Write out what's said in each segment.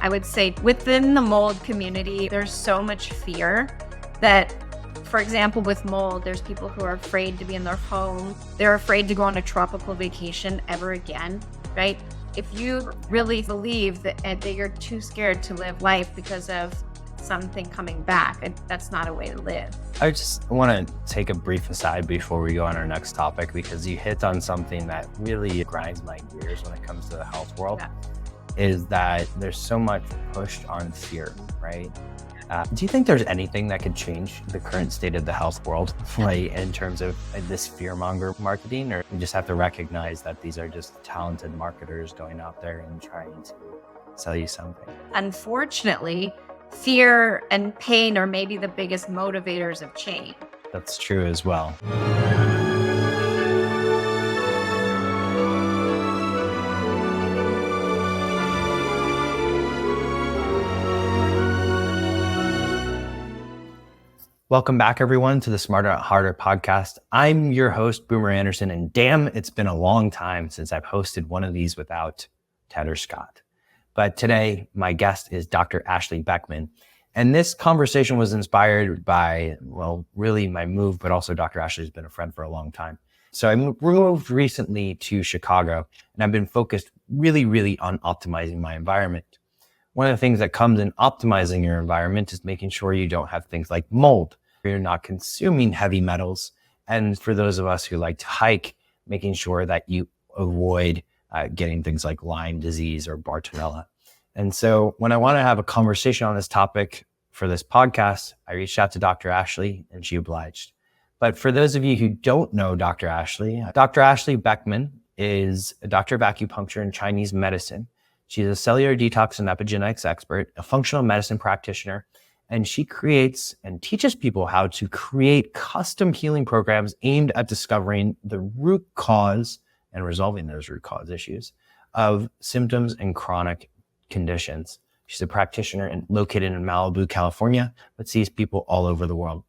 I would say within the mold community, there's so much fear that, for example, with mold, there's people who are afraid to be in their home. They're afraid to go on a tropical vacation ever again, right? If you really believe that you're too scared to live life because of something coming back, that's not a way to live. I just want to take a brief aside before we go on our next topic, because you hit on something that really grinds my gears when it comes to the health world, is that there's so much pushed on fear, right? Do you think there's anything that could change the current state of the health world, like in terms of this fear-monger marketing, or we just have to recognize that these are just talented marketers going out there and trying to sell you something? Unfortunately, fear and pain are maybe the biggest motivators of change. That's true as well. Welcome back, everyone, to the Smarter Not Harder podcast. I'm your host, Boomer Anderson, and damn, it's been a long time since I've hosted one of these without Ted or Scott. But today, my guest is Dr. Ashley Beckman, and this conversation was inspired by, well, really my move, but also Dr. Ashley's been a friend for a long time. So I moved recently to Chicago, and I've been focused really on optimizing my environment. One of the things that comes in optimizing your environment is making sure you don't have things like mold. You're not consuming heavy metals. And for those of us who like to hike, making sure that you avoid getting things like Lyme disease or Bartonella. And so when I want to have a conversation on this topic for this podcast, I reached out to Dr. Ashley and she obliged. But for those of you who don't know Dr. Ashley Beckman is a doctor of acupuncture and Chinese medicine. She's a cellular detox and epigenetics expert, a functional medicine practitioner, and she creates and teaches people how to create custom healing programs aimed at discovering the root cause and resolving those root cause issues of symptoms and chronic conditions. She's a practitioner located in Malibu, California, but sees people all over the world.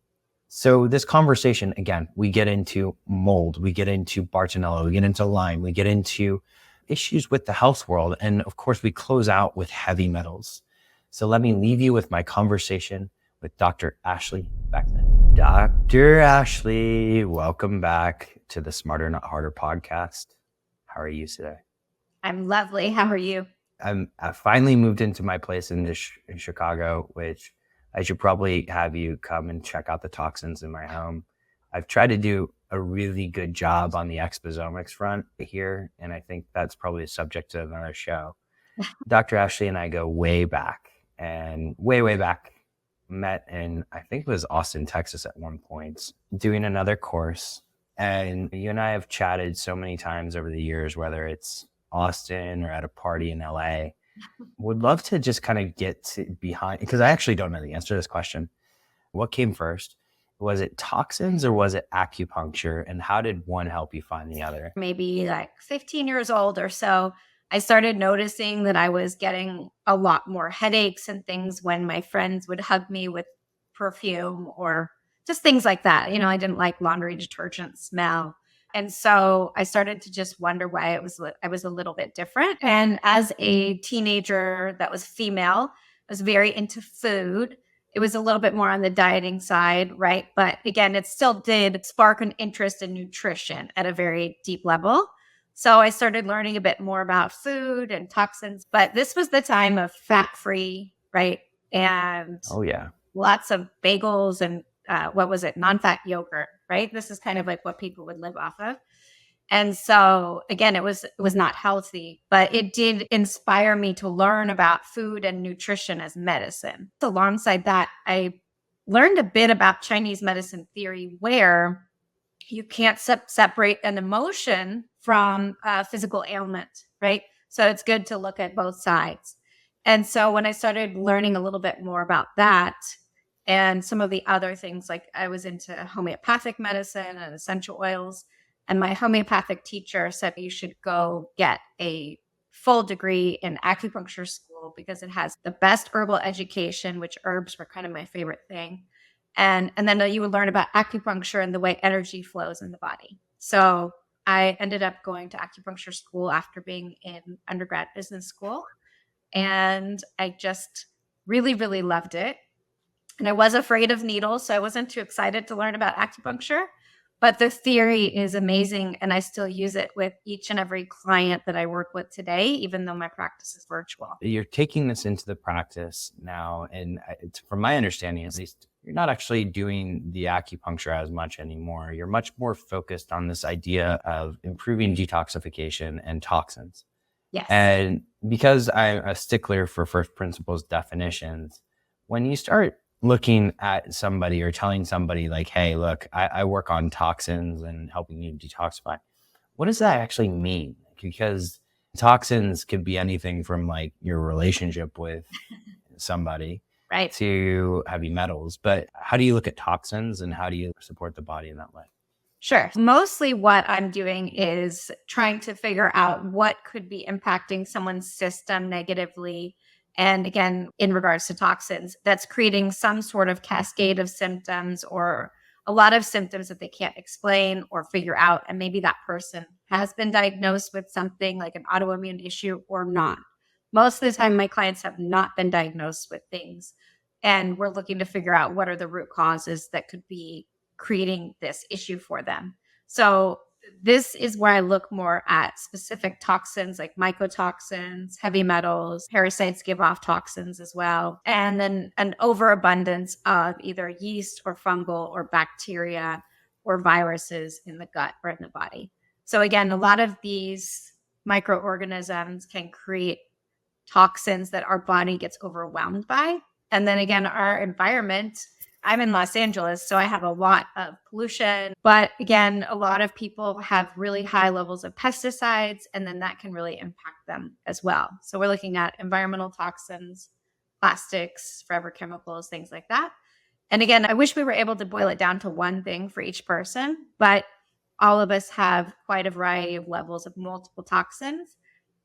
So this conversation, again, we get into mold, we get into Bartonella, we get into Lyme, we get into issues with the health world. And of course, we close out with heavy metals. So let me leave you with my conversation with Dr. Ashley Beckman. Dr. Ashley, welcome back to the Smarter Not Harder podcast. How are you today? I'm lovely. How are you? I finally moved into my place in Chicago, which I should probably have you come and check out the toxins in my home. I've tried to do a really good job on the Exposomics front here, and I think that's probably a subject of another show. Dr. Ashley and I go way back, and way back, met in, I think it was Austin, Texas at one point, doing another course. And you and I have chatted so many times over the years, whether it's Austin or at a party in LA. Would love to just kind of get to behind, because I actually don't know the answer to this question. What came first? Was it toxins or was it acupuncture? And how did one help you find the other? Maybe like 15 years old or so, I started noticing that I was getting a lot more headaches and things when my friends would hug me with perfume or just things like that. You know, I didn't like laundry detergent smell. And so I started to just wonder why I was a little bit different. And as a teenager that was female, I was very into food. It was a little bit more on the dieting side, right? But again, it still did spark an interest in nutrition at a very deep level. So I started learning a bit more about food and toxins, but this was the time of fat-free, right? And Oh yeah, lots of bagels and non-fat yogurt, right? This is kind of like what people would live off of. And so again, it was not healthy, but it did inspire me to learn about food and nutrition as medicine. Alongside that, I learned a bit about Chinese medicine theory, where you can't separate an emotion from a physical ailment, right? So it's good to look at both sides. And so when I started learning a little bit more about that and some of the other things, like I was into homeopathic medicine and essential oils, and my homeopathic teacher said you should go get a full degree in acupuncture school because it has the best herbal education, which herbs were kind of my favorite thing. And then you would learn about acupuncture and the way energy flows in the body. So I ended up going to acupuncture school after being in undergrad business school. And I just really, really loved it. And I was afraid of needles, so I wasn't too excited to learn about acupuncture. But the theory is amazing, and I still use it with each and every client that I work with today, even though my practice is virtual. You're taking this into the practice now, and it's, from my understanding at least, you're not actually doing the acupuncture as much anymore. You're much more focused on this idea of improving detoxification and toxins. Yes. And because I'm a stickler for first principles definitions, when you start looking at somebody or telling somebody like, hey, look, I work on toxins and helping you detoxify, what does that actually mean? Because toxins could be anything from like your relationship with somebody Right. to heavy metals. But how do you look at toxins and how do you support the body in that way? Sure. Mostly what I'm doing is trying to figure out what could be impacting someone's system negatively. And again, in regards to toxins, that's creating some sort of cascade of symptoms or a lot of symptoms that they can't explain or figure out. And maybe that person has been diagnosed with something like an autoimmune issue or not. Most of the time, my clients have not been diagnosed with things. And we're looking to figure out what are the root causes that could be creating this issue for them. So this is where I look more at specific toxins like mycotoxins, heavy metals, parasites give off toxins as well, and then an overabundance of either yeast or fungal or bacteria or viruses in the gut or in the body. So again, a lot of these microorganisms can create toxins that our body gets overwhelmed by. And then again, our environment, I'm in Los Angeles, so I have a lot of pollution. But again, a lot of people have really high levels of pesticides, and then that can really impact them as well. So we're looking at environmental toxins, plastics, forever chemicals, things like that. And again, I wish we were able to boil it down to one thing for each person, but all of us have quite a variety of levels of multiple toxins.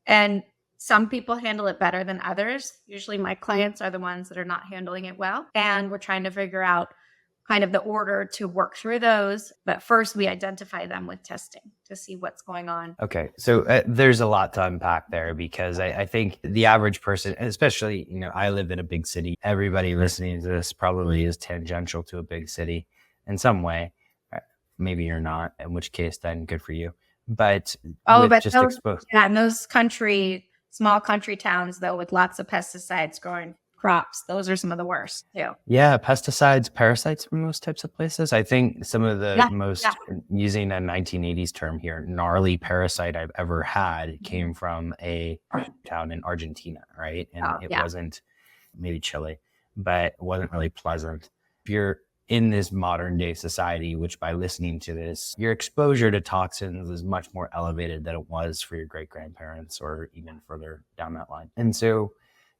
And some people handle it better than others. Usually my clients are the ones that are not handling it well. And we're trying to figure out kind of the order to work through those. But first, we identify them with testing to see what's going on. Okay. So there's a lot to unpack there because I think the average person, especially, I live in a big city. Everybody listening to this probably is tangential to a big city in some way. Maybe you're not, in which case then good for you. But those small country towns, though, with lots of pesticides growing crops, those are some of the worst too. Yeah, pesticides, parasites from most types of places. I think some of the most, using a 1980s term here, gnarly parasite I've ever had came from a town in Argentina, right? And it wasn't, maybe Chile, but it wasn't really pleasant. If you're in this modern day society, which by listening to this, your exposure to toxins is much more elevated than it was for your great grandparents or even further down that line. And so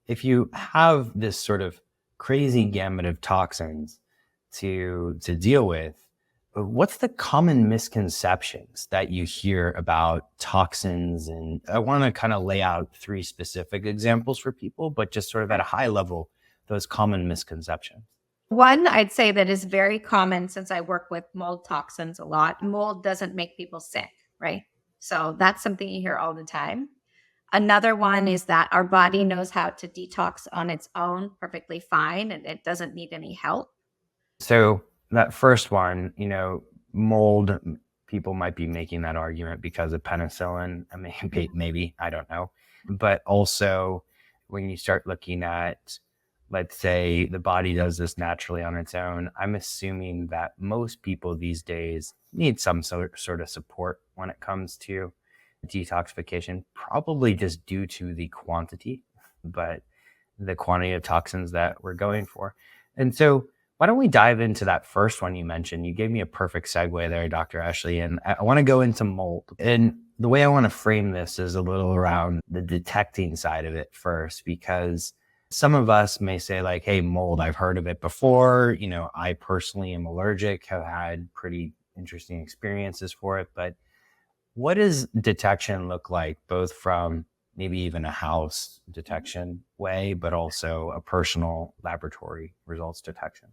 if you have this sort of crazy gamut of toxins to deal with, what's the common misconceptions that you hear about toxins? And I want to kind of lay out 3 specific examples for people, but just sort of at a high level, those common misconceptions. One, I'd say that is very common since I work with mold toxins a lot. Mold doesn't make people sick, right? So that's something you hear all the time. Another one is that our body knows how to detox on its own perfectly fine, and it doesn't need any help. So that first one, mold, people might be making that argument because of penicillin. I mean, maybe, I don't know. But also when you start looking at, let's say the body does this naturally on its own, I'm assuming that most people these days need some sort of support when it comes to detoxification, probably just due to the quantity of toxins that we're going for. And so why don't we dive into that first one you mentioned? You gave me a perfect segue there, Dr. Ashley, and I want to go into mold. And the way I want to frame this is a little around the detecting side of it first, because some of us may say like, hey, mold, I've heard of it before. I personally am allergic, have had pretty interesting experiences for it. But what does detection look like, both from maybe even a house detection way, but also a personal laboratory results detection?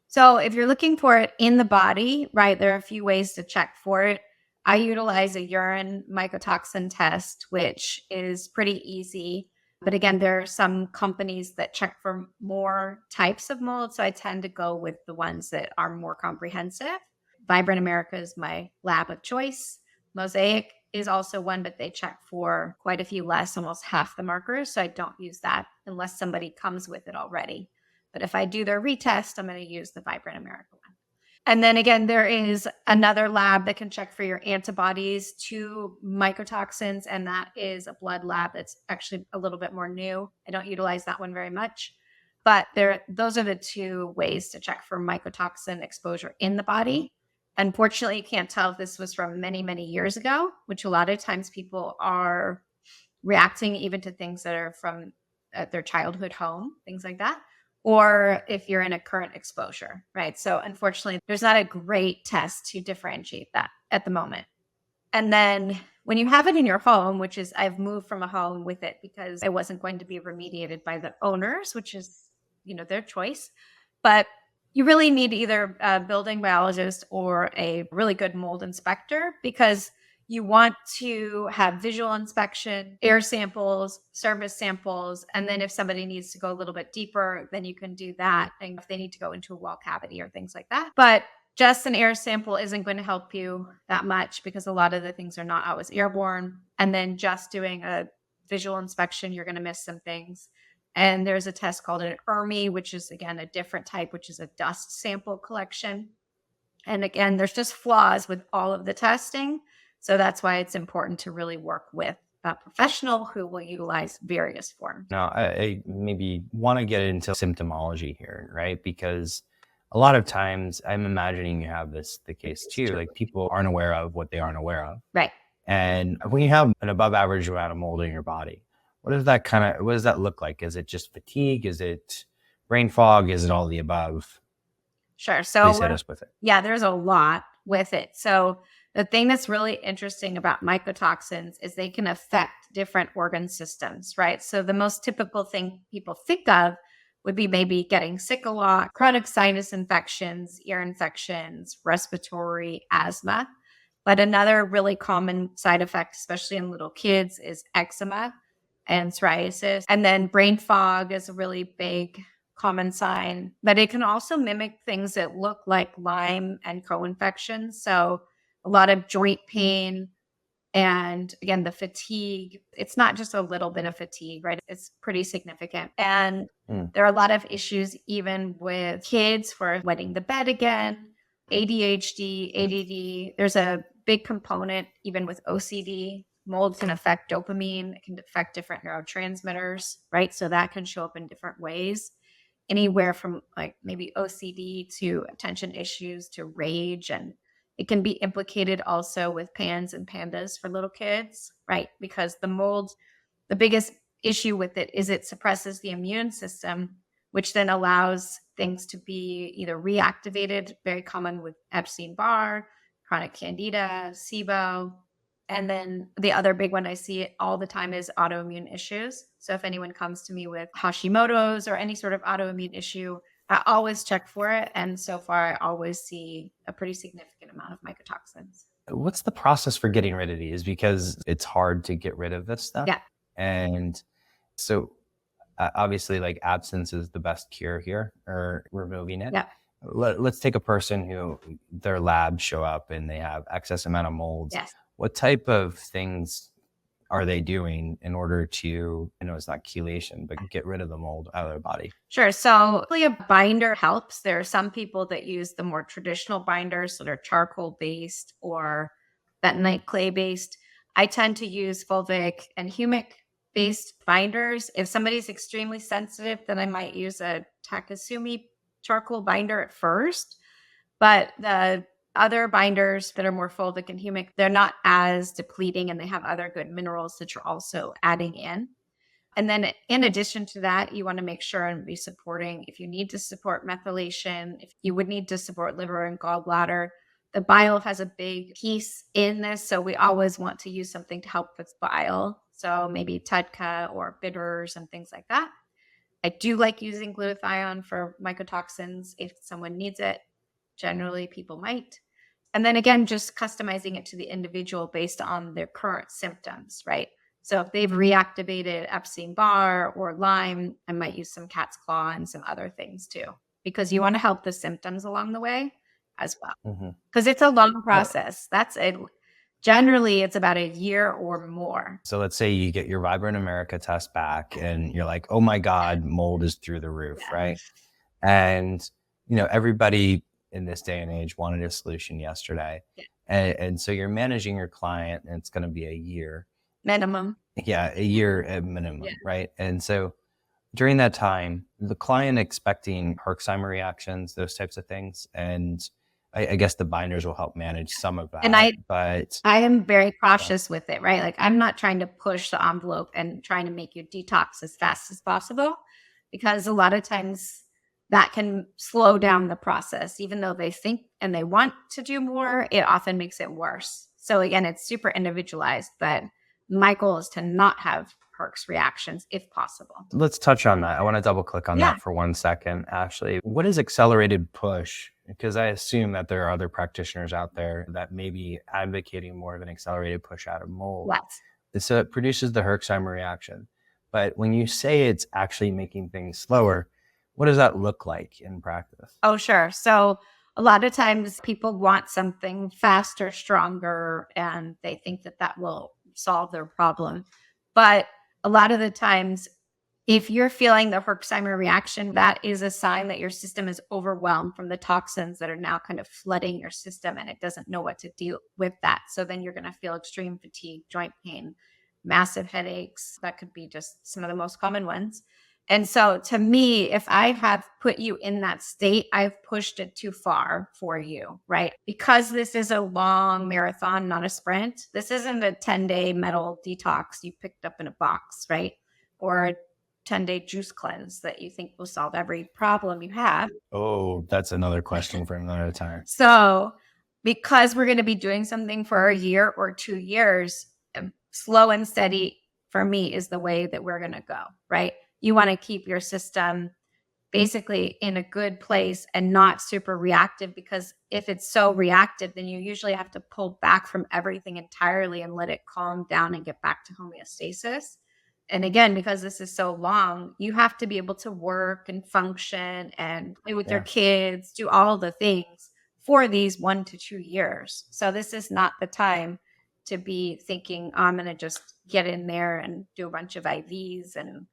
So if you're looking for it in the body, right, there are a few ways to check for it. I utilize a urine mycotoxin test, which is pretty easy. But again, there are some companies that check for more types of mold. So I tend to go with the ones that are more comprehensive. Vibrant America is my lab of choice. Mosaic is also one, but they check for quite a few less, almost half the markers. So I don't use that unless somebody comes with it already. But if I do their retest, I'm going to use the Vibrant America one. And then again, there is another lab that can check for your antibodies to mycotoxins, and that is a blood lab that's actually a little bit more new. I don't utilize that one very much, but those are the two ways to check for mycotoxin exposure in the body. Unfortunately, you can't tell if this was from many, many years ago, which a lot of times people are reacting even to things that are from their childhood home, things like that, or if you're in a current exposure, right? So unfortunately, there's not a great test to differentiate that at the moment. And then when you have it in your home, which is I've moved from a home with it because it wasn't going to be remediated by the owners, which is, their choice. But you really need either a building biologist or a really good mold inspector, because you want to have visual inspection, air samples, surface samples, and then if somebody needs to go a little bit deeper, then you can do that. And if they need to go into a wall cavity or things like that. But just an air sample isn't going to help you that much because a lot of the things are not always airborne. And then just doing a visual inspection, you're going to miss some things. And there's a test called an URMI, which is, again, a different type, which is a dust sample collection. And again, there's just flaws with all of the testing. So that's why it's important to really work with a professional who will utilize various forms. Now, I maybe want to get into symptomology here, right? Because a lot of times I'm imagining you have the case too, like people aren't aware of what they aren't aware of. Right. And when you have an above average amount of mold in your body, what does that look like? Is it just fatigue? Is it brain fog? Is it all the above? Sure. So please hit us with it. Yeah, there's a lot with it. So the thing that's really interesting about mycotoxins is they can affect different organ systems, right? So the most typical thing people think of would be maybe getting sick a lot, chronic sinus infections, ear infections, respiratory, asthma. But another really common side effect, especially in little kids, is eczema and psoriasis. And then brain fog is a really big common sign, but it can also mimic things that look like Lyme and co-infections. So a lot of joint pain, and again, the fatigue. It's not just a little bit of fatigue, right? It's pretty significant. And there are a lot of issues even with kids for wetting the bed again, ADHD, ADD. There's a big component even with OCD. Mold can affect dopamine. It can affect different neurotransmitters, right? So that can show up in different ways. Anywhere from like maybe OCD to attention issues to rage, and it can be implicated also with PANS and PANDAS for little kids, right? Because the mold, the biggest issue with it is it suppresses the immune system, which then allows things to be either reactivated, very common with Epstein-Barr, chronic candida, SIBO. And then the other big one I see all the time is autoimmune issues. So if anyone comes to me with Hashimoto's or any sort of autoimmune issue, I always check for it. And so far, I always see a pretty significant amount of mycotoxins. What's the process for getting rid of these? Because it's hard to get rid of this stuff. Yeah. And so obviously, like, absence is the best cure here, or removing it. Yeah. Let's take a person who their labs show up and they have excess amount of molds. Yes. What type of things are they doing in order to, I know it's not chelation, but get rid of the mold out of their body? Sure. So a binder helps. There are some people that use the more traditional binders that are charcoal based or bentonite clay based. I tend to use fulvic and humic based binders. If somebody's extremely sensitive, then I might use a Takasumi charcoal binder at first. But the other binders that are more fulvic and humic, they're not as depleting and they have other good minerals that you're also adding in. And then in addition to that, you want to make sure and be supporting, if you need to support methylation, if you would need to support liver and gallbladder, the bile has a big piece in this. So we always want to use something to help with bile. So maybe TUDCA or bitters and things like that. I do like using glutathione for mycotoxins if someone needs it. Generally, people might. And then again, just customizing it to the individual based on their current symptoms, right? So if they've reactivated Epstein-Barr or Lyme, I might use some cat's claw and some other things too, because you want to help the symptoms along the way as well. Because it's a long process. Generally, it's about a year or more. So let's say you get your Vibrant America test back and you're like, oh my God, mold is through the roof, right? And, everybody in this day and age wanted a solution yesterday. And so you're managing your client and it's going to be a year. Minimum. Yeah, a year at minimum, right? And so during that time, the client expecting Herxheimer reactions, those types of things. And I guess the binders will help manage some of that. And I am very cautious with it, right? Like I'm not trying to push the envelope and trying to make you detox as fast as possible, because a lot of times that can slow down the process. Even though they think and they want to do more, it often makes it worse. So again, it's super individualized, but my goal is to not have Herx reactions if possible. Let's touch on that. I want to double click on that for 1 second, Ashley. What is accelerated push? Because I assume that there are other practitioners out there that may be advocating more of an accelerated push out of mold. Yes. So it produces the Herxheimer reaction. But when you say it's actually making things slower, what does that look like in practice? Oh, sure. So a lot of times people want something faster, stronger, and they think that that will solve their problem. But a lot of the times, if you're feeling the Herxheimer reaction, that is a sign that your system is overwhelmed from the toxins that are now kind of flooding your system, and it doesn't know what to do with that. So then you're going to feel extreme fatigue, joint pain, massive headaches. That could be just some of the most common ones. And so to me, if I have put you in that state, I've pushed it too far for you, right? Because this is a long marathon, not a sprint. This isn't a 10-day metal detox you picked up in a box, right? Or a 10-day juice cleanse that you think will solve every problem you have. Oh, that's another question for another time. So because we're going to be doing something for a year or 2 years, slow and steady for me is the way that we're going to go, right? You want to keep your system basically in a good place and not super reactive, because if it's so reactive, then you usually have to pull back from everything entirely and let it calm down and get back to homeostasis. And again, because this is so long, you have to be able to work and function and play with your kids, do all the things for these 1 to 2 years. So this is not the time to be thinking, oh, I'm going to just get in there and do a bunch of IVs and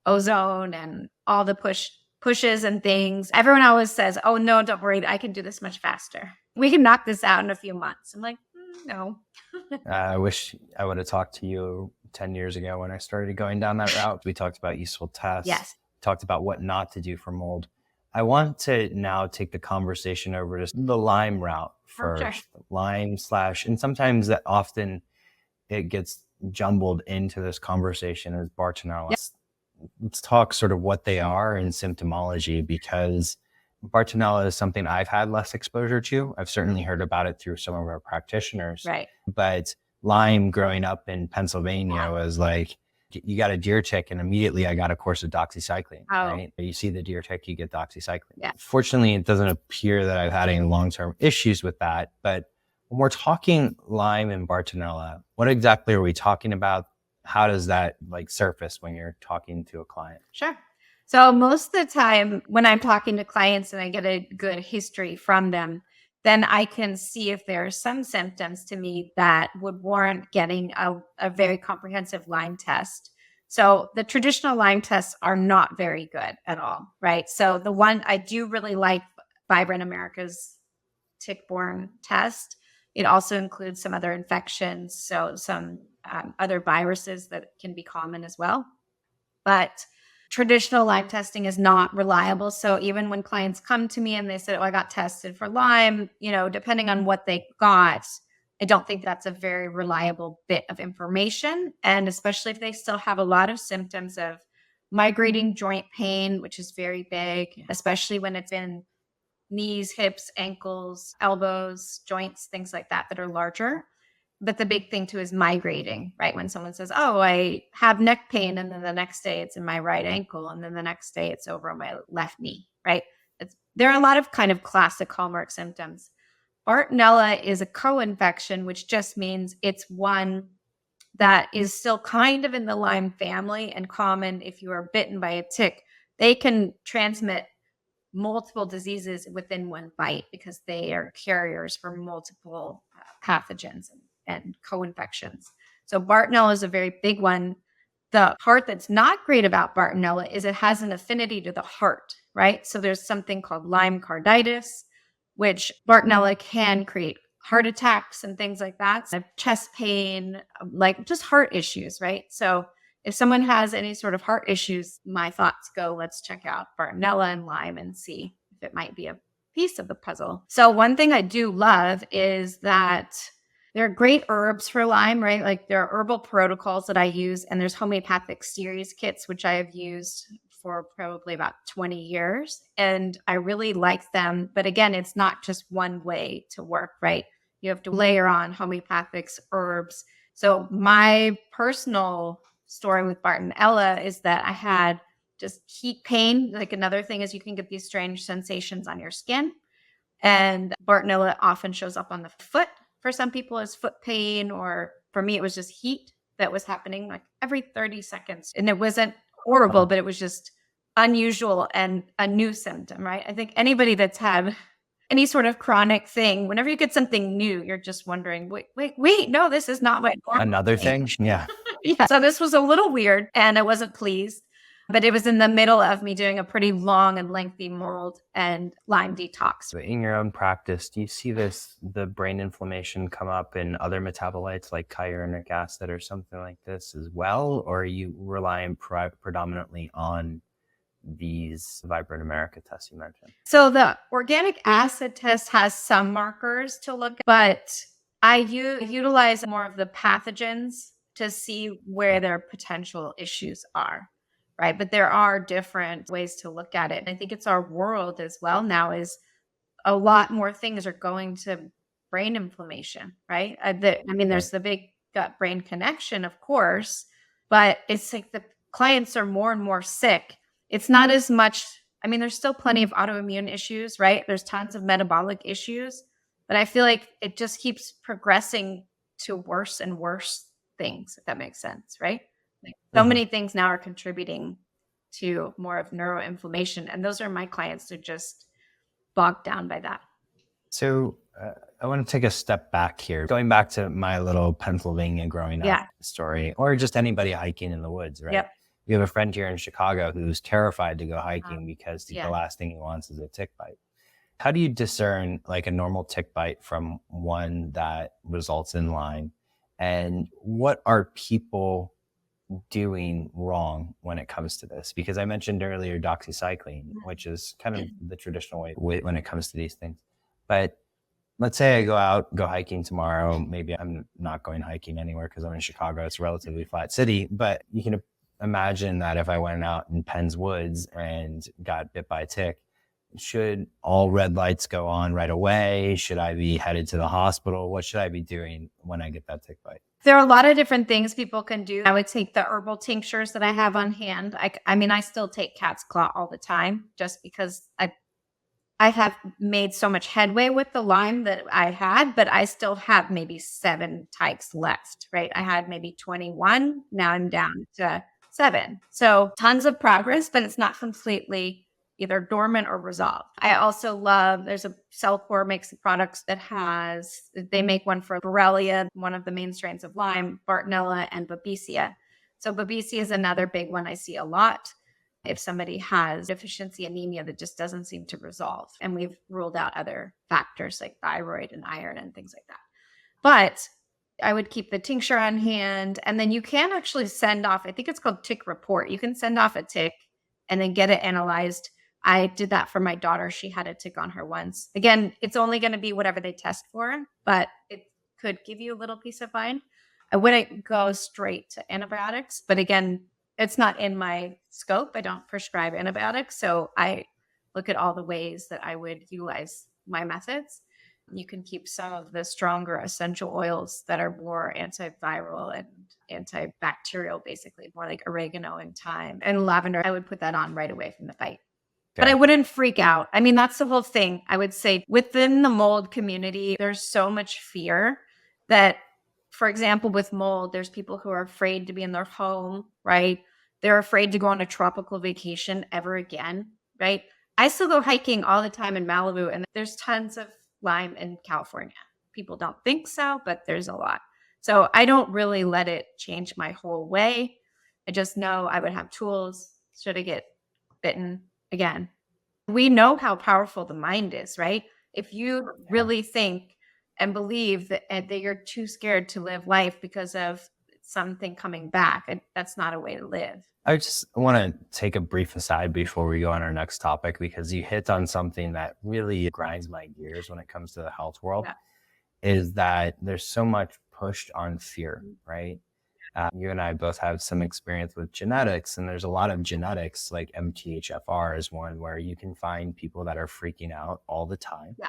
ozone and all the pushes and things. Everyone always says, oh, no, don't worry. I can do this much faster. We can knock this out in a few months. I'm like, no. I wish I would have talked to you 10 years ago when I started going down that route. We talked about useful tests. Yes. Talked about what not to do for mold. I want to now take the conversation over to the Lyme route first. Sure. Lyme / and sometimes that often it gets jumbled into this conversation as Bartonella. Yep. Let's talk sort of what they are in symptomology, because Bartonella is something I've had less exposure to. I've certainly heard about it through some of our practitioners. Right. But Lyme, growing up in Pennsylvania, was like, you got a deer tick and immediately I got a course of doxycycline, right? You see the deer tick, you get doxycycline. Yeah. Fortunately, it doesn't appear that I've had any long-term issues with that. But when we're talking Lyme and Bartonella, what exactly are we talking about? How does that surface when you're talking to a client? Sure. So most of the time when I'm talking to clients and I get a good history from them, then I can see if there are some symptoms to me that would warrant getting a very comprehensive Lyme test. So the traditional Lyme tests are not very good at all, right? So the one I do really like, Vibrant America's tick-borne test. It also includes some other infections, so some other viruses that can be common as well. But traditional Lyme testing is not reliable. So even when clients come to me and they say, oh, I got tested for Lyme, depending on what they got, I don't think that's a very reliable bit of information. And especially if they still have a lot of symptoms of migrating joint pain, which is very big, especially when it's in knees, hips, ankles, elbows, joints, things like that are larger. But the big thing too is migrating, right? When someone says, oh, I have neck pain, and then the next day it's in my right ankle, and then the next day it's over my left knee, right? There are a lot of kind of classic hallmark symptoms. Bartonella is a co-infection, which just means it's one that is still kind of in the Lyme family and common if you are bitten by a tick. They can transmit multiple diseases within one bite because they are carriers for multiple pathogens and co-infections. So Bartonella is a very big one. The part that's not great about Bartonella is it has an affinity to the heart, right? So there's something called Lyme carditis, which Bartonella can create heart attacks and things like that. So chest pain, like just heart issues, right? So if someone has any sort of heart issues, my thoughts go, let's check out Bartonella and Lyme and see if it might be a piece of the puzzle. So one thing I do love is that there are great herbs for Lyme, right? Like there are herbal protocols that I use, and there's homeopathic series kits, which I have used for probably about 20 years. And I really like them. But again, it's not just one way to work, right? You have to layer on homeopathics, herbs. So my personal story with Bartonella is that I had just heat pain. Like another thing is you can get these strange sensations on your skin. And Bartonella often shows up on the foot. For some people, as foot pain, or for me, it was just heat that was happening like every 30 seconds. And it wasn't horrible, but it was just unusual and a new symptom, right? I think anybody that's had any sort of chronic thing, whenever you get something new, you're just wondering, wait, no, this is not my normal Another thing? Yeah. Yeah. So this was a little weird and I wasn't pleased, but it was in the middle of me doing a pretty long and lengthy mold and Lyme detox. So in your own practice, do you see the brain inflammation come up in other metabolites like hyaluronic acid or something like this as well? Or are you relying predominantly on these Vibrant America tests you mentioned? So the organic acid test has some markers to look at, but I utilize more of the pathogens to see where their potential issues are, right? But there are different ways to look at it. And I think it's our world as well now is a lot more things are going to brain inflammation, right? There's the big gut-brain connection, of course, but it's like the clients are more and more sick. It's not as much, there's still plenty of autoimmune issues, right? There's tons of metabolic issues, but I feel like it just keeps progressing to worse and worse things, if that makes sense, right? Like so many things now are contributing to more of neuroinflammation, and those are my clients who just bogged down by that. So I want to take a step back here, going back to my little Pennsylvania growing up story, or just anybody hiking in the woods, right? Yep. You have a friend here in Chicago who's terrified to go hiking because the last thing he wants is a tick bite. How do you discern like a normal tick bite from one that results in Lyme? And what are people doing wrong when it comes to this? Because I mentioned earlier doxycycline, which is kind of the traditional way when it comes to these things. But let's say I go hiking tomorrow. Maybe I'm not going hiking anywhere because I'm in Chicago. It's a relatively flat city. But you can imagine that if I went out in Penn's Woods and got bit by a tick, should all red lights go on right away? Should I be headed to the hospital? What should I be doing when I get that tick bite? There are a lot of different things people can do. I would take the herbal tinctures that I have on hand. I still take cat's claw all the time just because I have made so much headway with the Lyme that I had, but I still have maybe 7 types left, right? I had maybe 21. Now I'm down to 7. So tons of progress, but it's not completely either dormant or resolved. I also love, there's a Cellcore makes products they make one for Borrelia, one of the main strains of Lyme, Bartonella, and Babesia. So Babesia is another big one I see a lot if somebody has deficiency anemia that just doesn't seem to resolve. And we've ruled out other factors like thyroid and iron and things like that. But I would keep the tincture on hand. And then you can actually send off, I think it's called tick report. You can send off a tick and then get it analyzed. I did that for my daughter. She had a tick on her once. Again, it's only going to be whatever they test for, but it could give you a little peace of mind. I wouldn't go straight to antibiotics, but again, it's not in my scope. I don't prescribe antibiotics. So I look at all the ways that I would utilize my methods. You can keep some of the stronger essential oils that are more antiviral and antibacterial, basically more like oregano and thyme and lavender. I would put that on right away from the bite. Okay. But I wouldn't freak out. That's the whole thing. I would say within the mold community, there's so much fear that For example, with mold, there's people who are afraid to be in their home, right? They're afraid to go on a tropical vacation ever again, right? I still go hiking all the time in Malibu, and there's tons of Lyme in California. People don't think so, but there's a lot. So I don't really let it change my whole way. I just know I would have tools should I get bitten again. We know how powerful the mind is, right? If you really think and believe that you're too scared to live life because of something coming back, that's not a way to live. I just want to take a brief aside before we go on our next topic, because you hit on something that really grinds my gears when it comes to the health world, is that there's so much pushed on fear, right? You and I both have some experience with genetics, and there's a lot of genetics, like MTHFR is one where you can find people that are freaking out all the time. Yeah.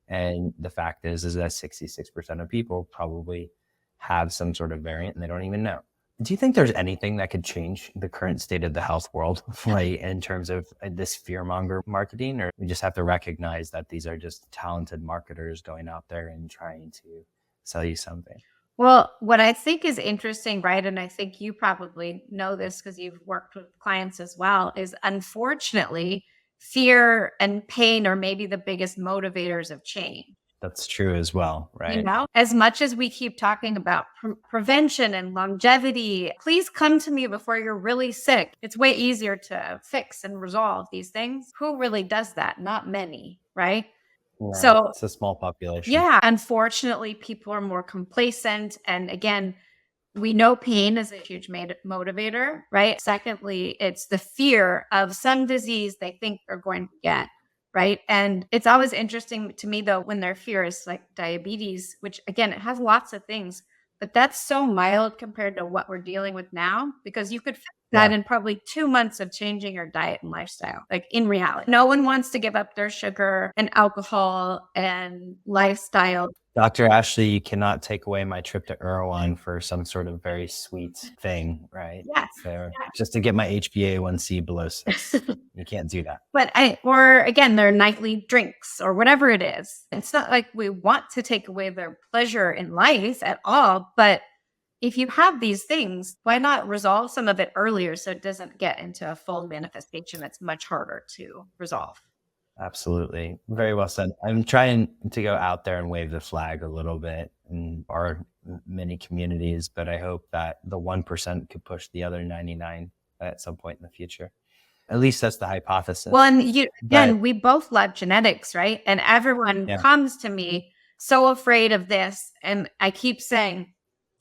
And the fact is that 66% of people probably have some sort of variant and they don't even know. Do you think there's anything that could change the current state of the health world, like in terms of this fearmonger marketing, or we just have to recognize that these are just talented marketers going out there and trying to sell you something? Well, what I think is interesting, right, and I think you probably know this because you've worked with clients as well, is unfortunately fear and pain are maybe the biggest motivators of change. That's true as well, right? You know, as much as we keep talking about prevention and longevity, please come to me before you're really sick. It's way easier to fix and resolve these things. Who really does that? Not many, right? Yeah, So it's a small population. yeah, unfortunately, people are more complacent. And again, we know pain is a huge motivator, right? Secondly, it's the fear of some disease they think they're going to get, right? And it's always interesting to me, though, when their fear is like diabetes, which again, it has lots of things, but that's so mild compared to what we're dealing with now, because you could fix that in probably 2 months of changing your diet and lifestyle. Like in reality, no one wants to give up their sugar and alcohol and lifestyle. Dr. Ashley, you cannot take away my trip to Erewhon for some sort of very sweet thing, right? Yes. So just to get my HbA1c below 6. You can't do that. But or again, their nightly drinks or whatever it is. It's not like we want to take away their pleasure in life at all. But if you have these things, why not resolve some of it earlier so it doesn't get into a full manifestation that's much harder to resolve? Absolutely. Very well said. I'm trying to go out there and wave the flag a little bit in our many communities, but I hope that the 1% could push the other 99 at some point in the future. At least that's the hypothesis. Well, and again, we both love genetics, right? And everyone comes to me so afraid of this. And I keep saying,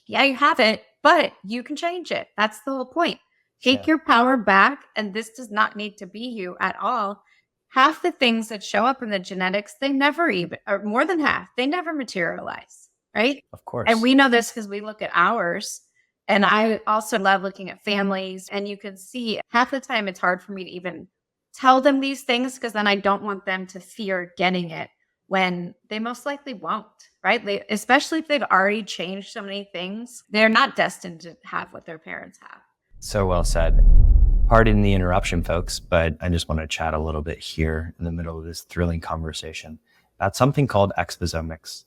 yeah, you have it, but you can change it. That's the whole point. Take your power back. And this does not need to be you at all. Half the things that show up in the genetics, they never even, or more than half, they never materialize, right? Of course. And we know this because we look at ours. And I also love looking at families. And you can see half the time it's hard for me to even tell them these things because then I don't want them to fear getting it when they most likely won't, right? Especially if they've already changed so many things, they're not destined to have what their parents have. So well said. Pardon the interruption, folks, but I just want to chat a little bit here in the middle of this thrilling conversation about something called Exposomics.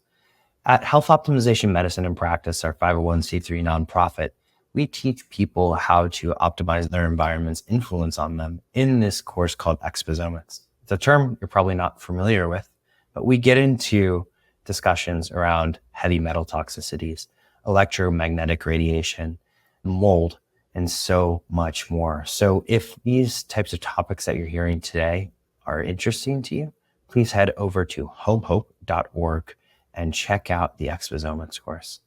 At Health Optimization Medicine and Practice, our 501c3 nonprofit, we teach people how to optimize their environment's influence on them in this course called Exposomics. It's a term you're probably not familiar with, but we get into discussions around heavy metal toxicities, electromagnetic radiation, mold, and so much more. So if these types of topics that you're hearing today are interesting to you, please head over to homehope.org and check out the Exposomics course.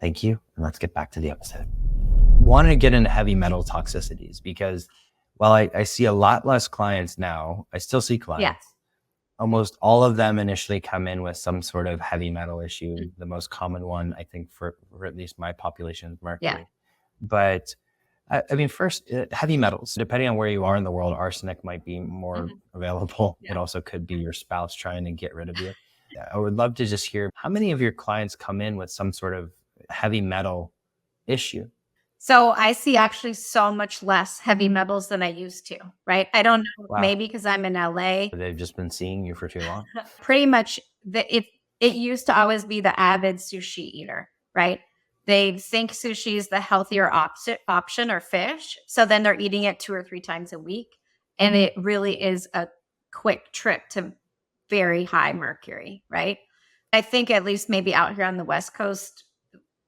Thank you, and let's get back to the episode. Want to get into heavy metal toxicities because while I see a lot less clients now, I still see clients. Yes. Almost all of them initially come in with some sort of heavy metal issue. The most common one, I think, for at least my population is mercury. Yeah. But I mean, first, heavy metals, depending on where you are in the world, arsenic might be more available. Yeah. It also could be your spouse trying to get rid of you. I would love to just hear how many of your clients come in with some sort of heavy metal issue. So I see actually so much less heavy metals than I used to, right? I don't know, maybe because I'm in LA. They've just been seeing you for too long. Pretty much, it used to always be the avid sushi eater, right? They think sushi is the healthier option or fish. So then they're eating it 2 or 3 times a week. And it really is a quick trip to very high mercury, right? I think at least maybe out here on the West Coast,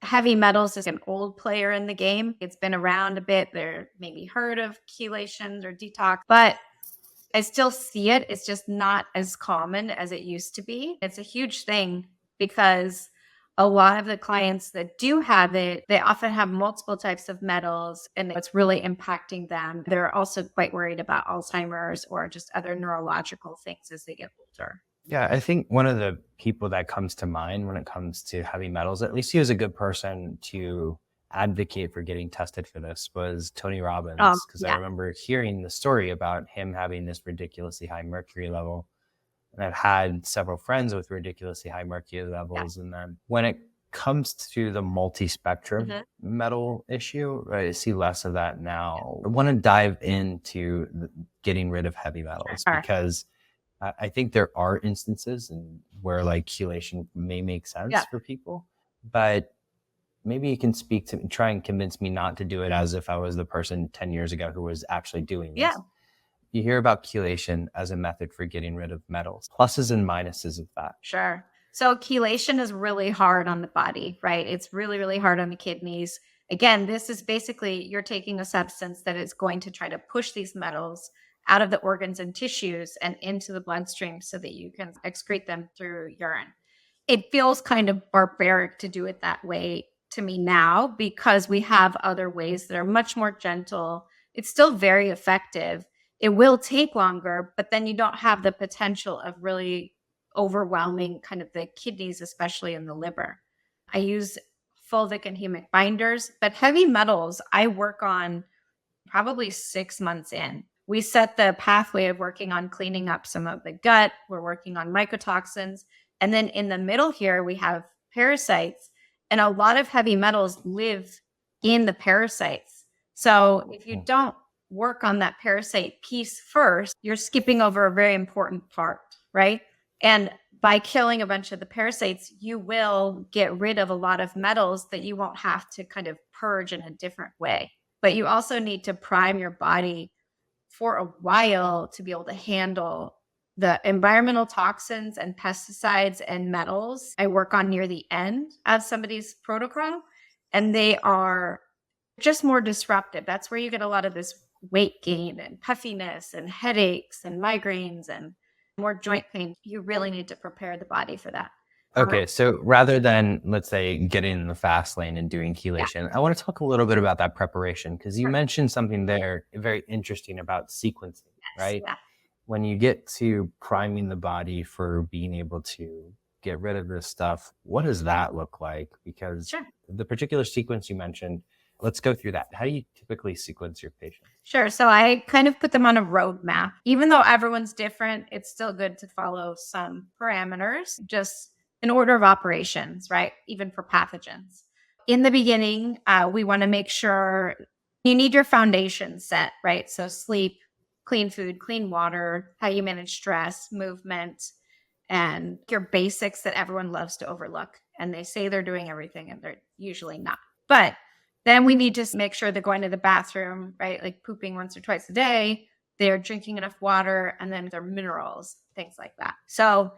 heavy metals is an old player in the game. It's been around a bit. They're maybe heard of chelations or detox, but I still see it. It's just not as common as it used to be. It's a huge thing because a lot of the clients that do have it, they often have multiple types of metals and it's really impacting them. They're also quite worried about Alzheimer's or just other neurological things as they get older. Yeah, I think one of the people that comes to mind when it comes to heavy metals, at least he was a good person to advocate for getting tested for this, was Tony Robbins. Because I remember hearing the story about him having this ridiculously high mercury level. And I've had several friends with ridiculously high mercury levels. And then when it comes to the multi-spectrum metal issue, right, I see less of that now. I want to dive into getting rid of heavy metals because I think there are instances where like chelation may make sense for people, but maybe you can speak to try and convince me not to do it as if I was the person 10 years ago who was actually doing this. You hear about chelation as a method for getting rid of metals, pluses and minuses of that. Sure. So chelation is really hard on the body, right? It's really, really hard on the kidneys. Again, this is basically you're taking a substance that is going to try to push these metals out of the organs and tissues and into the bloodstream so that you can excrete them through urine. It feels kind of barbaric to do it that way to me now because we have other ways that are much more gentle. It's still very effective. It will take longer, but then you don't have the potential of really overwhelming kind of the kidneys, especially in the liver. I use fulvic and humic binders, but heavy metals I work on probably 6 months in. We set the pathway of working on cleaning up some of the gut. We're working on mycotoxins. And then in the middle here, we have parasites. And a lot of heavy metals live in the parasites. So if you don't work on that parasite piece first, you're skipping over a very important part, right? And by killing a bunch of the parasites, you will get rid of a lot of metals that you won't have to kind of purge in a different way. But you also need to prime your body for a while to be able to handle the environmental toxins and pesticides and metals I work on near the end of somebody's protocol. And they are just more disruptive. That's where you get a lot of this weight gain and puffiness and headaches and migraines and more joint pain. You really need to prepare the body for that. Okay, so rather than, let's say, getting in the fast lane and doing chelation, I want to talk a little bit about that preparation because you mentioned something there very interesting about sequencing, right? Yeah. When you get to priming the body for being able to get rid of this stuff, what does that look like? Because the particular sequence you mentioned, let's go through that. How do you typically sequence your patients? Sure. So I kind of put them on a roadmap. Even though everyone's different, it's still good to follow some parameters, just an order of operations, right? Even for pathogens. In the beginning, we want to make sure you need your foundation set, right? So sleep, clean food, clean water, how you manage stress, movement, and your basics that everyone loves to overlook. And they say they're doing everything and they're usually not. But then we need to make sure they're going to the bathroom, right? Like pooping once or twice a day. They're drinking enough water and then their minerals, things like that. So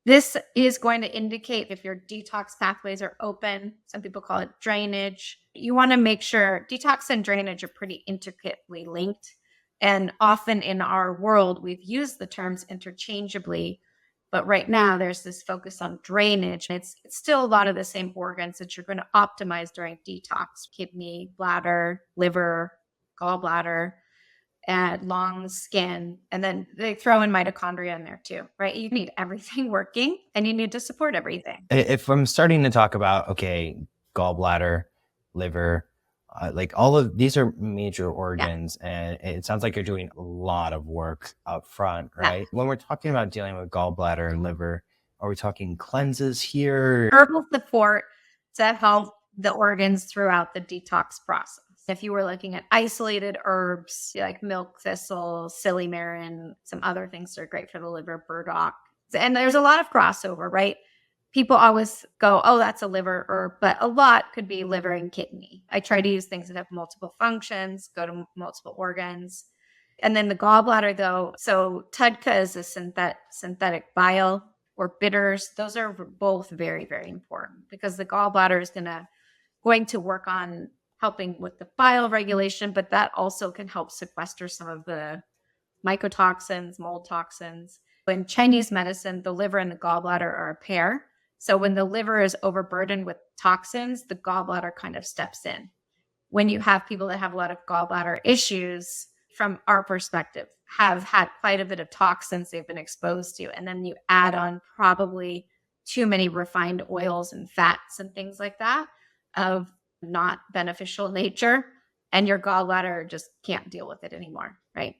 this is going to indicate if your detox pathways are open. Some people call it drainage. You want to make sure detox and drainage are pretty intricately linked. And often in our world, we've used the terms interchangeably. But right now, there's this focus on drainage. It's still a lot of the same organs that you're going to optimize during detox: kidney, bladder, liver, gallbladder, and lungs, skin. And then they throw in mitochondria in there too, right? You need everything working and you need to support everything. If I'm starting to talk about, okay, gallbladder, liver, like all of these are major organs and it sounds like you're doing a lot of work up front, right? When we're talking about dealing with gallbladder and liver, are we talking cleanses here? Herbal support to help the organs throughout the detox process. If you were looking at isolated herbs like milk thistle, silymarin, some other things that are great for the liver, burdock. And there's a lot of crossover, right? people always go, oh, that's a liver, but a lot could be liver and kidney. I try to use things that have multiple functions, go to multiple organs. And then the gallbladder, though, so TUDCA is a synthetic bile or bitters. Those are both very, very important because the gallbladder is going to work on helping with the bile regulation, but that also can help sequester some of the mycotoxins, mold toxins. In Chinese medicine, the liver and the gallbladder are a pair. So when the liver is overburdened with toxins, the gallbladder kind of steps in. When you have people that have a lot of gallbladder issues, from our perspective, have had quite a bit of toxins they've been exposed to, and then you add on probably too many refined oils and fats and things like that of not beneficial nature, and your gallbladder just can't deal with it anymore, right?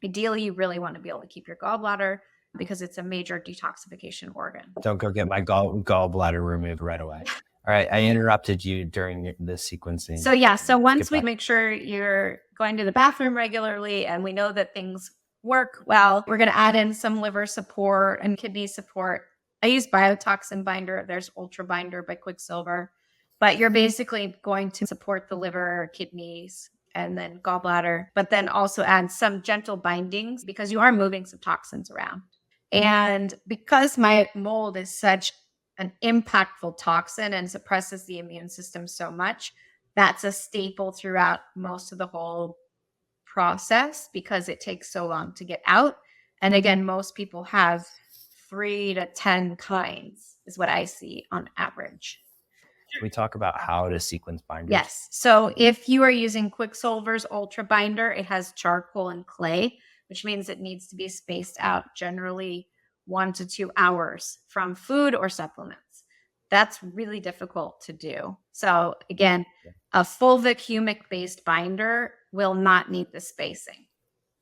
Ideally, you really want to be able to keep your gallbladder because it's a major detoxification organ. Don't go get my gallbladder removed right away. All right, I interrupted you during this sequencing. So once we make sure you're going to the bathroom regularly and we know that things work well, we're going to add in some liver support and kidney support. I use biotoxin binder. There's Ultra Binder by Quicksilver, but you're basically going to support the liver, kidneys, and then gallbladder, but then also add some gentle bindings because you are moving some toxins around. And because my mold is such an impactful toxin and suppresses the immune system so much, that's a staple throughout most of the whole process because it takes so long to get out. And again, most people have 3 to 10 kinds is what I see on average. Can we talk about how to sequence binders? Yes. So if you are using Quicksilver's Ultra Binder, it has charcoal and clay, which means it needs to be spaced out generally 1 to 2 hours from food or supplements. That's really difficult to do. So again, a fulvic humic-based binder will not need the spacing.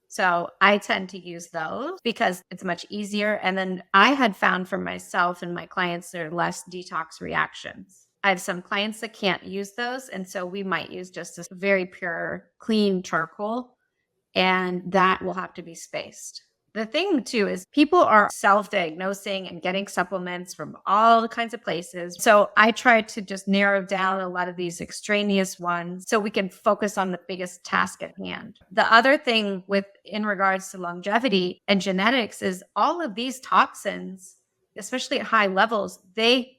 So I tend to use those because it's much easier. And then I had found for myself and my clients there are less detox reactions. I have some clients that can't use those. And so we might use just a very pure, clean charcoal, and that will have to be spaced. The thing too is people are self-diagnosing and getting supplements from all kinds of places. So I try to just narrow down a lot of these extraneous ones so we can focus on the biggest task at hand. The other thing in regards to longevity and genetics is all of these toxins, especially at high levels, they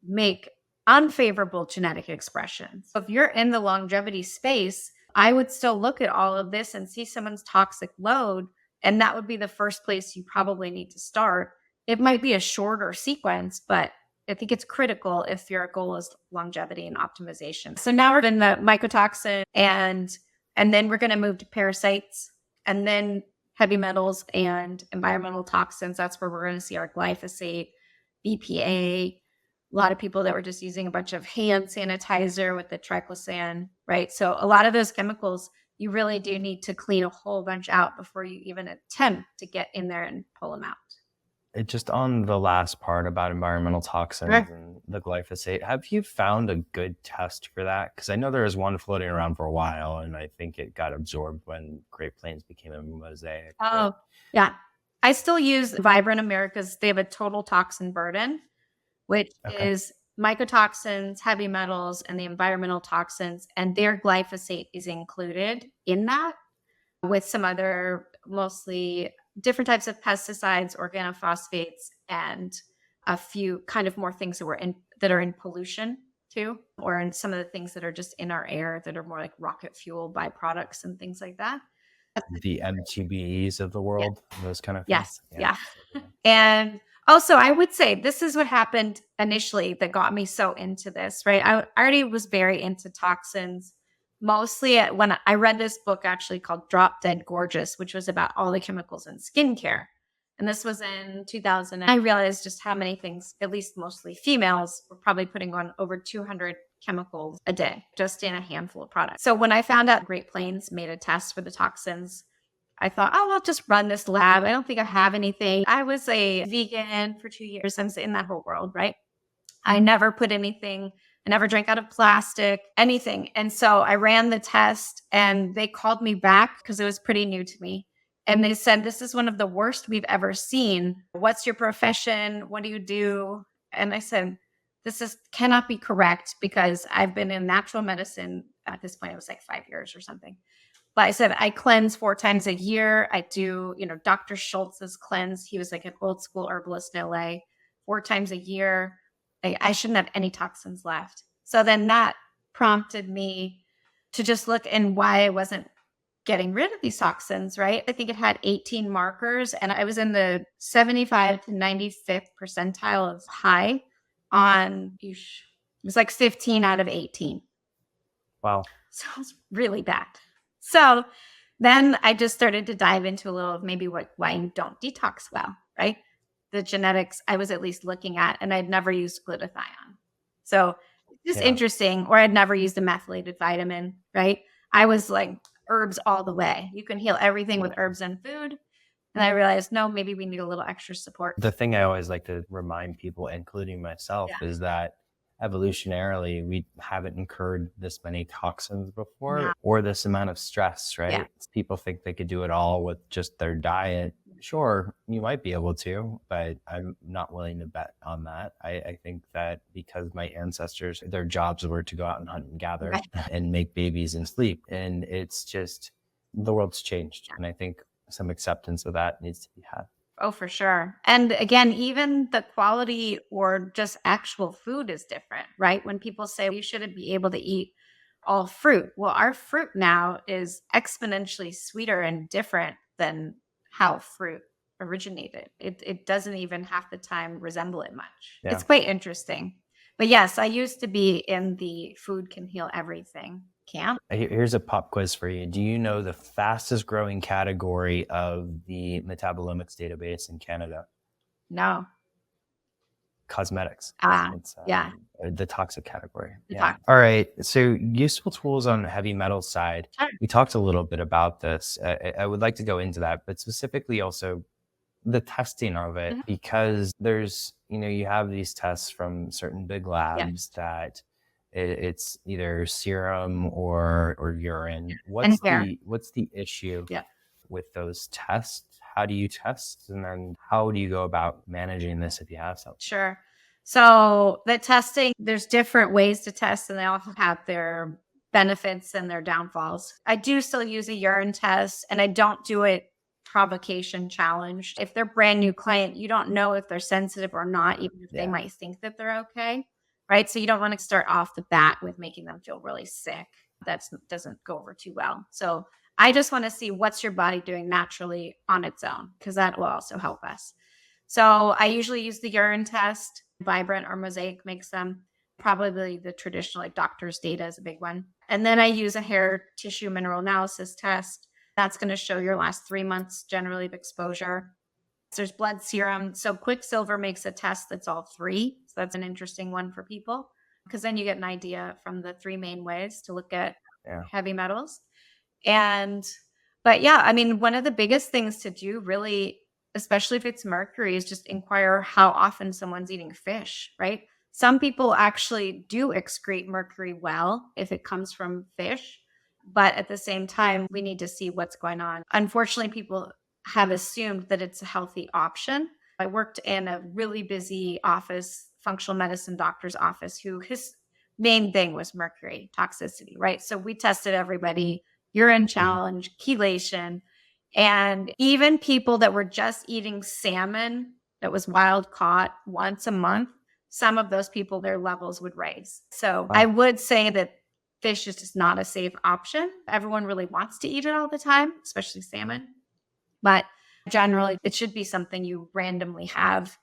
make unfavorable genetic expressions. So if you're in the longevity space, I would still look at all of this and see someone's toxic load. And that would be the first place you probably need to start. It might be a shorter sequence, but I think it's critical if your goal is longevity and optimization. So now we're in the mycotoxin and then we're going to move to parasites and then heavy metals and environmental toxins. That's where we're going to see our glyphosate, BPA, a lot of people that were just using a bunch of hand sanitizer with the triclosan, right? So a lot of those chemicals, you really do need to clean a whole bunch out before you even attempt to get in there and pull them out. It just on the last part about environmental toxins and the glyphosate, have you found a good test for that? Because I know there was one floating around for a while, and I think it got absorbed when Great Plains became a mosaic. Oh, yeah. I still use Vibrant America's. They have a total toxin burden, which is mycotoxins, heavy metals, and the environmental toxins, and their glyphosate is included in that with some other mostly different types of pesticides, organophosphates, and a few kind of more things that are in pollution too, or in some of the things that are just in our air that are more like rocket fuel byproducts and things like that. The MTBEs of the world, those kind of things. Yes. Yeah. And also, I would say this is what happened initially that got me so into this, right? I already was very into toxins, mostly when I read this book actually called Drop Dead Gorgeous, which was about all the chemicals in skincare. And this was in 2000. I realized just how many things, at least mostly females, were probably putting on over 200 chemicals a day, just in a handful of products. So when I found out Great Plains made a test for the toxins, I thought, oh, I'll just run this lab. I don't think I have anything. I was a vegan for 2 years. I was in that whole world, right? I never put anything. I never drank out of plastic, anything. And so I ran the test and they called me back because it was pretty new to me. And they said, this is one of the worst we've ever seen. What's your profession? What do you do? And I said, cannot be correct, because I've been in natural medicine at this point. It was like 5 years or something. But I said, I cleanse 4 times a year. I do, Dr. Schultz's cleanse. He was like an old school herbalist in LA, 4 times a year. I shouldn't have any toxins left. So then that prompted me to just look and why I wasn't getting rid of these toxins, right? I think it had 18 markers, and I was in the 75 to 95th percentile of high on, it was like 15 out of 18. Wow. So it was really bad. So then I just started to dive into a little of maybe why you don't detox well, right? The genetics I was at least looking at, and I'd never used glutathione. So it's just interesting, or I'd never used a methylated vitamin, right? I was like herbs all the way. You can heal everything with herbs and food. And I realized, no, maybe we need a little extra support. The thing I always like to remind people, including myself, is that evolutionarily, we haven't incurred this many toxins before or this amount of stress, right? Yeah. People think they could do it all with just their diet. Sure, you might be able to, but I'm not willing to bet on that. I think that because my ancestors, their jobs were to go out and hunt and gather and make babies and sleep. And it's just, the world's changed. And I think some acceptance of that needs to be had. Oh, for sure. And again, even the quality or just actual food is different, right? When people say you shouldn't be able to eat all fruit. Well, our fruit now is exponentially sweeter and different than how fruit originated. It doesn't even half the time resemble it much. Yeah. It's quite interesting. But yes, I used to be in the food can heal everything camp. Here's a pop quiz for you. Do you know the fastest growing category of the metabolomics database in Canada? No. Cosmetics. It's, the toxic category. Yeah. All right. So useful tools on heavy metal side. Sure. We talked a little bit about this. I would like to go into that, but specifically also the testing of it, because there's, you have these tests from certain big labs that it's either serum or urine. What's the issue with those tests? How do you test? And then how do you go about managing this if you have something? Sure. So the testing, there's different ways to test, and they all have their benefits and their downfalls. I do still use a urine test, and I don't do it provocation challenged. If they're brand new client, you don't know if they're sensitive or not, even if they might think that they're okay. Right. So you don't want to start off the bat with making them feel really sick. That doesn't go over too well. So I just want to see what's your body doing naturally on its own, because that will also help us. So I usually use the urine test. Vibrant or Mosaic makes them. Probably the traditional, like doctor's data is a big one. And then I use a hair tissue mineral analysis test. That's going to show your last 3 months generally of exposure. So there's blood serum. So Quicksilver makes a test that's all three. So that's an interesting one for people, because then you get an idea from the three main ways to look at heavy metals. But I mean, one of the biggest things to do really, especially if it's mercury, is just inquire how often someone's eating fish, right? Some people actually do excrete mercury well if it comes from fish, but at the same time, we need to see what's going on. Unfortunately, people have assumed that it's a healthy option. I worked in a really busy office, functional medicine doctor's office, who his main thing was mercury toxicity, right? So we tested everybody, urine challenge, chelation, and even people that were just eating salmon that was wild caught once a month, some of those people, their levels would raise. So I would say that fish is just not a safe option. Everyone really wants to eat it all the time, especially salmon. But generally, it should be something you randomly have,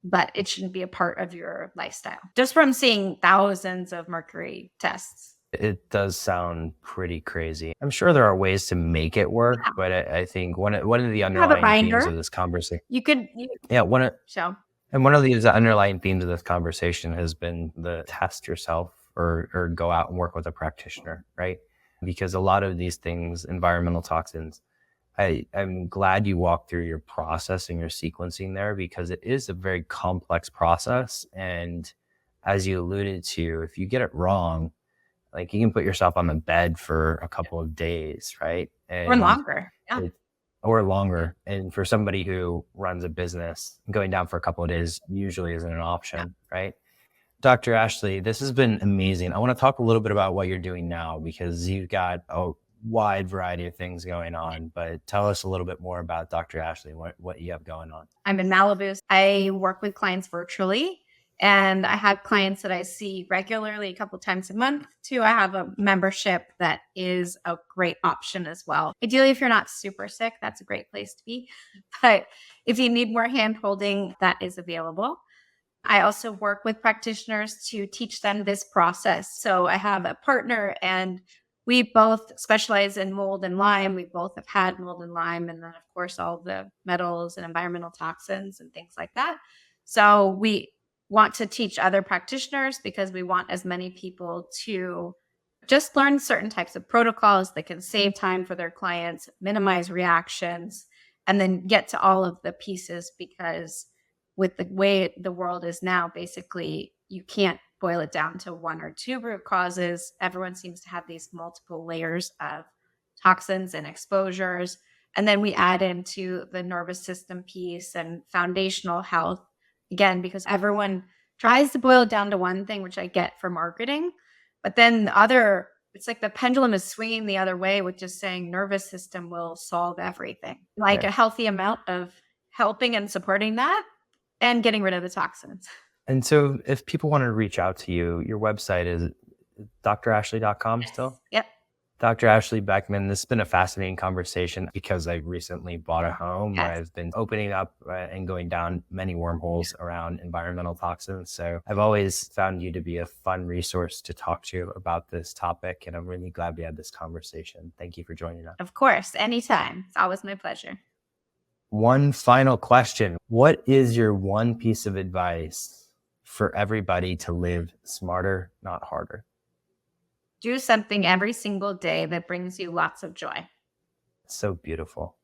but it shouldn't be a part of your lifestyle. Just from seeing thousands of mercury tests. It does sound pretty crazy. I'm sure there are ways to make it work, but I think one of the underlying themes of this conversation. One of these underlying themes of this conversation has been the test yourself or go out and work with a practitioner, right? Because a lot of these things, environmental toxins, I'm glad you walked through your process and your sequencing there, because it is a very complex process. And as you alluded to, if you get it wrong, like you can put yourself on the bed for a couple of days, right? Or longer. Yeah. or longer. And for somebody who runs a business, going down for a couple of days usually isn't an option, right? Dr. Ashley, this has been amazing. I want to talk a little bit about what you're doing now, because you've got a wide variety of things going on, but tell us a little bit more about Dr. Ashley, what you have going on. I'm in Malibu. I work with clients virtually, and I have clients that I see regularly a couple times a month too. I have a membership that is a great option as well. Ideally, if you're not super sick, that's a great place to be. But if you need more hand holding, that is available. I also work with practitioners to teach them this process. So I have a partner, and we both specialize in mold and Lyme. We both have had mold and Lyme, and then of course all the metals and environmental toxins and things like that. So we want to teach other practitioners because we want as many people to just learn certain types of protocols that can save time for their clients, minimize reactions, and then get to all of the pieces, because with the way the world is now, basically you can't boil it down to one or two root causes. Everyone seems to have these multiple layers of toxins and exposures. And then we add into the nervous system piece and foundational health, again, because everyone tries to boil it down to one thing, which I get for marketing. But then the other, it's like the pendulum is swinging the other way with just saying nervous system will solve everything. Like a healthy amount of helping and supporting that and getting rid of the toxins. And so if people want to reach out to you, your website is drashley.com still? Yep. Dr. Ashley Beckman, this has been a fascinating conversation because I recently bought a home where I've been opening up and going down many wormholes around environmental toxins. So I've always found you to be a fun resource to talk to about this topic. And I'm really glad we had this conversation. Thank you for joining us. Of course, anytime. It's always my pleasure. One final question. What is your one piece of advice for everybody to live smarter, not harder? Do something every single day that brings you lots of joy. So beautiful.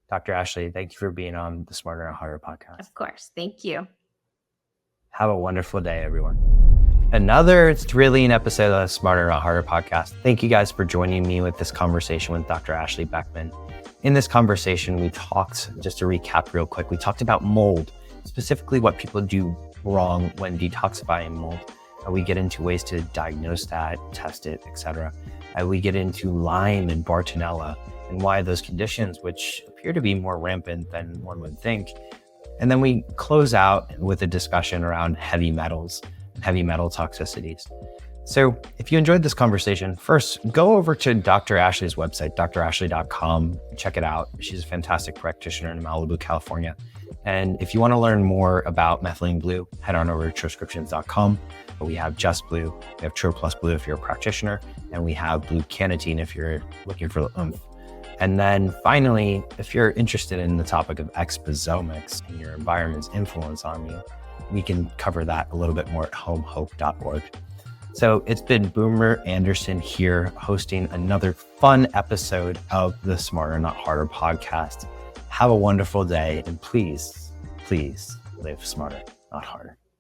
Dr. Ashley, thank you for being on the Smarter Not Harder podcast. Of course. Thank you. Have a wonderful day, everyone. Another thrilling episode of the Smarter Not Harder podcast. Thank you guys for joining me with this conversation with Dr. Ashley Beckman. In this conversation, we talked, just to recap real quick, we talked about mold, specifically what people do wrong when detoxifying mold. We get into ways to diagnose that, test it, etc. We get into Lyme and Bartonella and why those conditions, which appear to be more rampant than one would think. And then we close out with a discussion around heavy metals, heavy metal toxicities. So if you enjoyed this conversation, first, go over to Dr. Ashley's website, drashley.com. Check it out. She's a fantastic practitioner in Malibu, California. And if you want to learn more about methylene blue, head on over to Troscriptions.com. We have Just Blue, we have Tro Plus Blue if you're a practitioner, and we have Blue Cannatine if you're looking for the oomph. And then finally, if you're interested in the topic of exposomics and your environment's influence on you, we can cover that a little bit more at homehope.org. So it's been Boomer Anderson here hosting another fun episode of the Smarter Not Harder podcast. Have a wonderful day, and please, please live smarter, not harder.